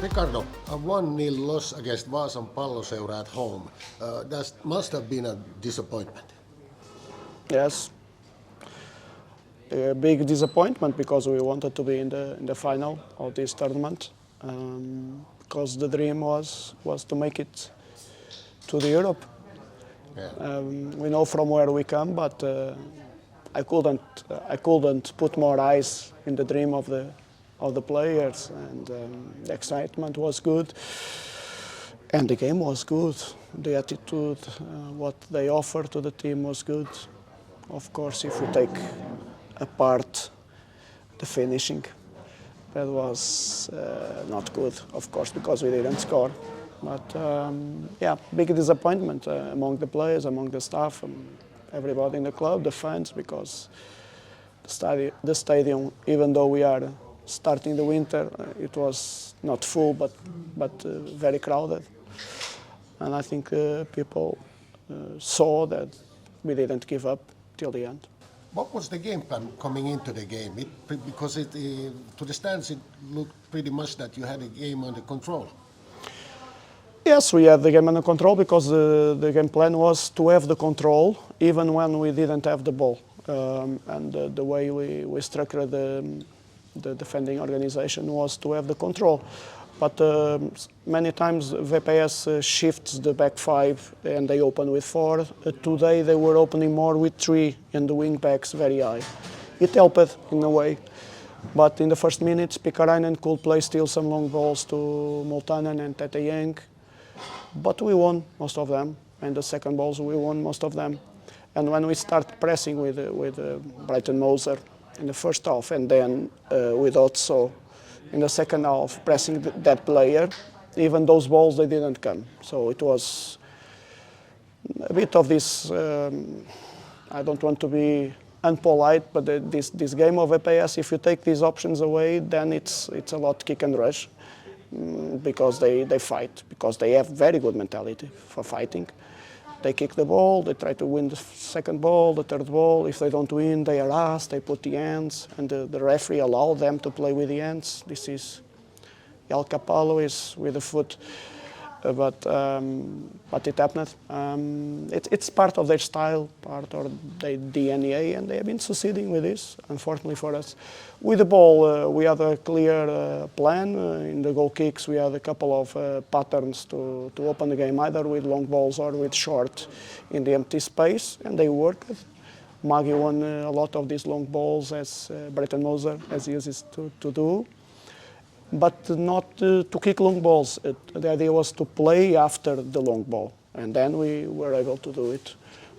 Ricardo, a 1-0 loss against Vaasan Palloseura at home. That must have been a disappointment. Yes, a big disappointment because we wanted to be in the final of this tournament. Because the dream was to make it to the Europe. Yeah. We know from where we come, but I couldn't put more eyes in the dream of the players, and the excitement was good, and the game was good. The attitude, what they offered to the team was good. Of course, if we take apart the finishing, that was not good, of course, because we didn't score. But yeah, big disappointment among the players, among the staff, everybody in the club, the fans, because the stadium, even though we are starting the winter, it was not full, but very crowded. And I think people saw that we didn't give up till the end. What was the game plan coming into the game? Because to the stands it looked pretty much that you had a game under control. Yes, we had the game under control because the game plan was to have the control even when we didn't have the ball. And the way we structured the defending organization was to have the control. But many times VPS shifts the back five and they open with four. Today they were opening more with three and the wing backs very high. It helped in a way. But in the first minutes, Pikarainen could play still some long balls to Multanen and Tete Yang. But we won most of them. And the second balls, we won most of them. And when we start pressing with Brighton Moser in the first half, and then with Otso in the second half, pressing that player, even those balls, they didn't come. So it was a bit of this, I don't want to be unpolite, but this game of VPS, if you take these options away, then it's a lot kick and rush, because they fight, because they have very good mentality for fighting. They kick the ball, they try to win the second ball, the third ball. If they don't win, they harass, they put the hands, and the referee allows them to play with the hands. This is El Capallo is with the foot, but it happened. It's part of their style, part of their DNA, and they have been succeeding with this, unfortunately for us. With the ball, we had a clear plan. In the goal kicks, we had a couple of patterns to open the game, either with long balls or with short in the empty space, and they worked. Maggie won a lot of these long balls, as Brighton Moser as he uses to do. But not to kick long balls. The idea was to play after the long ball, and then we were able to do it.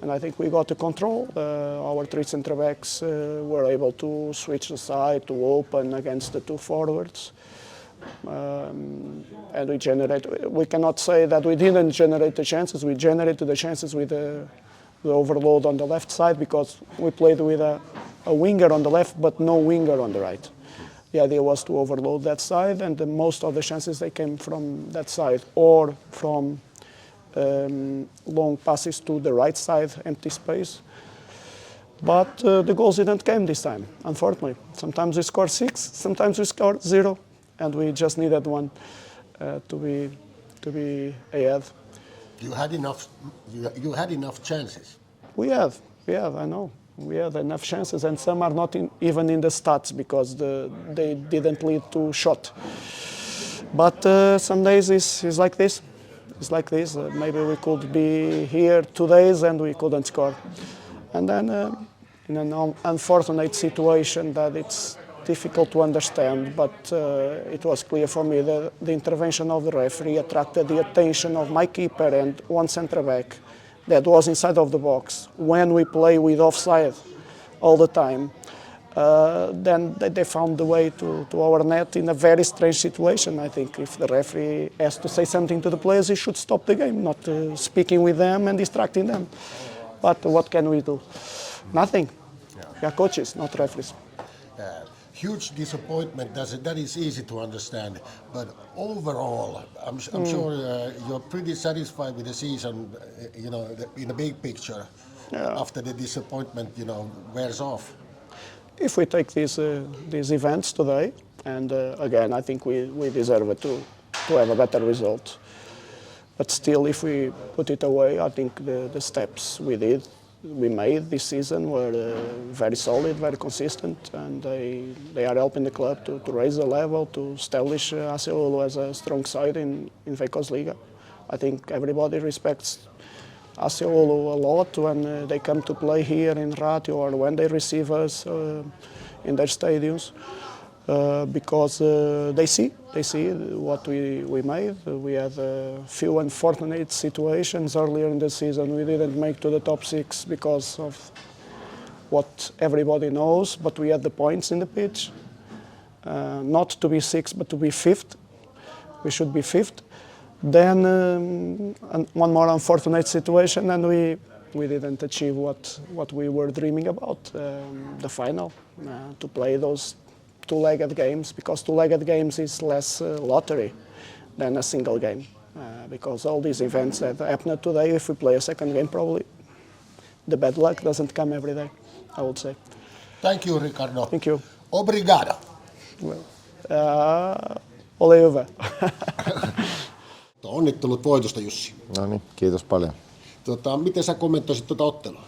And I think we got the control. Our three centre backs were able to switch the side, to open against the two forwards. And we cannot say that we didn't generate the chances. We generated the chances with the overload on the left side, because we played with a winger on the left, but no winger on the right. The idea was to overload that side, and most of the chances they came from that side, or from long passes to the right side, empty space. But the goals didn't come this time, unfortunately. Sometimes we score 6, sometimes we score 0, and we just needed one to be ahead. You had enough chances. We have, I know. We had enough chances, and some are not even in the stats, because they didn't lead to shot. But some days it's like this. It's like this. Maybe we could be here 2 days and we couldn't score. And then in an unfortunate situation that it's difficult to understand, but it was clear for me that the intervention of the referee attracted the attention of my keeper and one centre back that was inside of the box. When we play with offside all the time, then they found the way to our net in a very strange situation. I think if the referee has to say something to the players, he should stop the game, not speaking with them and distracting them. But what can we do? Nothing. We are coaches, not referees. Huge disappointment. That is easy to understand. But overall, I'm sure you're pretty satisfied with the season. In the big picture, after the disappointment, wears off. If we take these events today, and again, I think we deserve to to have a better result. But still, if we put it away, I think the steps we made this season were very solid, very consistent, and they are helping the club to raise the level, to establish AC Oulu as a strong side in VPS Liga. I think everybody respects AC Oulu a lot when they come to play here in Ratio or when they receive us in their stadiums. Because they see what we made. We had a few unfortunate situations earlier in the season. We didn't make to the top 6 because of what everybody knows, but we had the points in the pitch. Not to be 6th, but to be 5th. We should be 5th. Then one more unfortunate situation, and we didn't achieve what we were dreaming about, the final, to play those two-legged games, because two-legged games is less lottery than a single game. Because all these events that happen today, if we play a second game, probably the bad luck doesn't come every day, I would say. Thank you, Ricardo. Thank you. Obrigado. Ole hyvä. Onnittelut voitosta, Jussi. No niin, kiitos paljon. Miten sä kommentoisit tuota ottelua?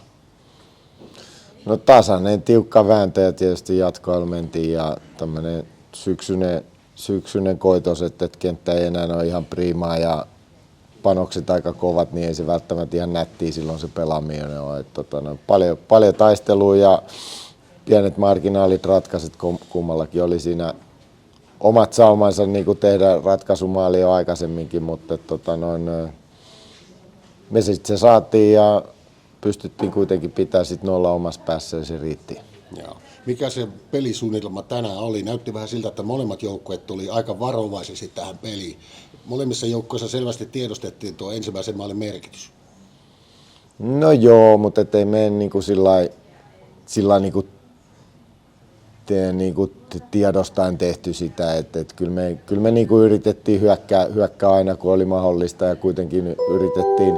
No tasainen, tiukka vääntö ja tietysti jatkoilla mentiin ja tämmöinen syksyinen koitos, että kenttä ei enää ole ihan priimaa ja panokset aika kovat, niin ei se välttämättä ihan nättiä silloin se pelaaminen ole. Paljon taistelua ja pienet marginaalit ratkaiset kummallakin oli siinä omat saumansa niin kuin tehdä ratkaisumaali jo aikaisemminkin, mutta me sitten se saatiin ja pystyttiin kuitenkin pitämään sit nolla omassa päässä ja se riitti. Joo. Mikä se pelisuunnitelma tänään oli? Näytti vähän siltä, että molemmat joukkueet tuli aika varovaisesti tähän peliin. Molemmissa joukkueissa selvästi tiedostettiin tuo ensimmäisen maalin merkitys. No joo, mutta ei me niinku sillä niinku tiedostaen tehty sitä, että kyllä me niinku yritettiin hyökkää aina kun oli mahdollista ja kuitenkin yritettiin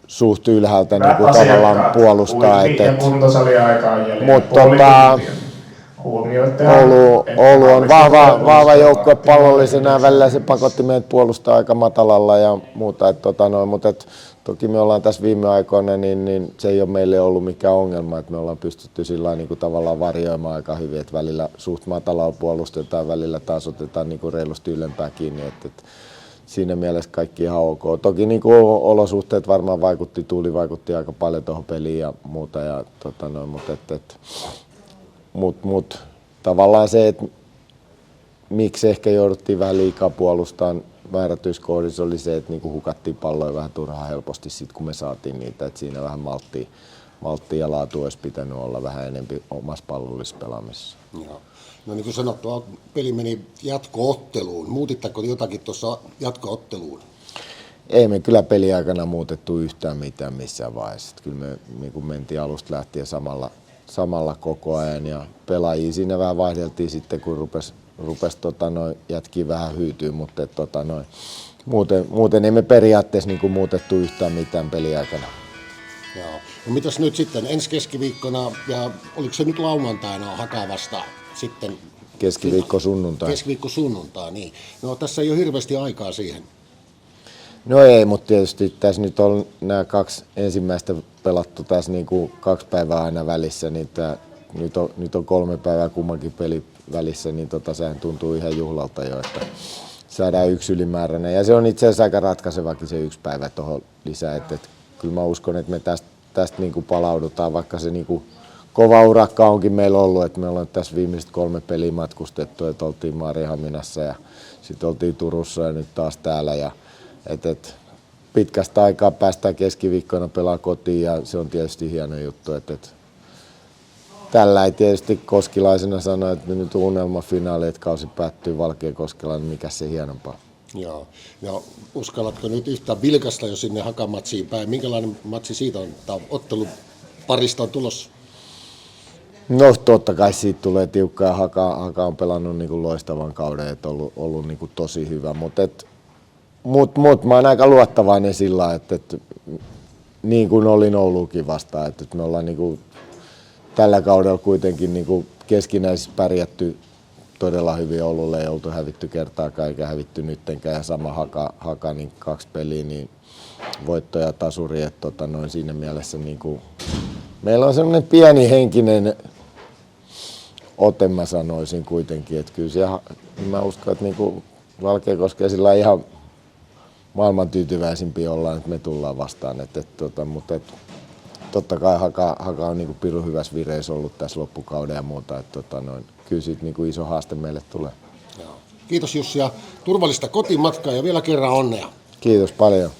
suht ylhäältä niinku tavallaan puolustaa. Mutta Oulu on vahva joukkue pallollisena ja välillä se pakotti meidät puolustaa aika matalalla ja muuta. Mutta toki me ollaan tässä viime aikoina, niin se ei ole meille ollut mikään ongelma, että me ollaan pystytty sillä niin kuin tavallaan varjoimaan aika hyvin, että välillä suht matalalla puolustetaan, välillä taas otetaan niin kuin reilusti ylempää kiinni. Että siinä mielessä kaikki ihan ok. Toki niin kuin olosuhteet varmaan tuuli vaikutti aika paljon tuohon peliin ja muuta. Ja, mutta tavallaan se, että miksi ehkä jouduttiin vähän liikaa puolustamaan määrätyissä kohdissa oli se, että niinku hukattiin palloja vähän turhaan helposti sit, kun me saatiin niitä. Et siinä vähän malttia ja laatu olisi pitänyt olla vähän enemmän omassa pallollisessa pelaamisessa. Joo. No niin kuin sanottu, peli meni jatko-otteluun. Muutitteko jotakin tuossa jatko-otteluun? Ei me kyllä peliaikana muutettu yhtään mitään missään vaiheessa. Kyllä me niin mentiin alusta lähtien samalla koko ajan ja pelaajia siinä vähän vaihdeltiin sitten, kun rupesi jätkiä vähän hyytyy, mutta muuten ei me periaatteessa niin muutettu yhtään mitään peliaikana. Joo. No mitäs nyt sitten ensi keskiviikkona ja oliko se nyt lauantaina Hakaa vastaan sitten? Keskiviikko sunnuntai, niin. No tässä ei ole hirveästi aikaa siihen. No ei, mutta tietysti tässä nyt on nämä 2 ensimmäistä pelattu tässä niin kuin 2 päivää aina välissä, niin nyt on 3 päivää kummankin peli välissä, niin sehän tuntuu ihan juhlalta jo, että saadaan 1 ylimääräinen. Ja se on itse asiassa aika ratkaisevakin se 1 päivä tuohon lisää. Että kyllä mä uskon, että me tästä niin kuin palaudutaan, vaikka se niin kuin kova urakka onkin meillä ollut, että me ollaan tässä viimeiset 3 peliä matkustettu, että oltiin Maarianhaminassa ja sitten oltiin Turussa ja nyt taas täällä. Ja, pitkästä aikaa päästään keskiviikkona pelaa kotiin ja se on tietysti hieno juttu. Tällä ei tietysti koskilaisena sano, että nyt on unelmafinaali, että kausi päättyy Valkeakoskella, niin mikä se hienompaa. Joo. Ja uskallatko nyt yhtään vilkasta jo sinne Hakamatsiin päin? Minkälainen matsi siitä on? Tämä ottelu parista on tulossa? No totta kai siitä tulee tiukka ja Haka on pelannut niin kuin loistavan kauden, että on ollut niin kuin tosi hyvä. Mutta mä oon aika luottavainen sillä, että niin kuin olin Ouluukin vastaan, että me ollaan niin kuin tällä kaudella kuitenkin niin kuin keskinäisessä pärjätty todella hyvin Oululle, ei oltu hävitty kertaakaan eikä hävitty nyttenkään ja sama haka niin 2 peliä, niin voitto ja tasuri, että siinä mielessä niin kuin, meillä on semmoinen pieni henkinen ote, mä sanoisin kuitenkin, että kyllä siellä, mä uskon, että niin Valkeakoskella ihan maailman tyytyväisimpiä ollaan, että me tullaan vastaan, mutta totta kai haka on niin kuin pirun hyvässä vireessä ollut tässä loppukauden ja muuta, että kyllä siitä niin kuin iso haaste meille tulee. Kiitos Jussi ja turvallista kotimatkaa ja vielä kerran onnea. Kiitos paljon.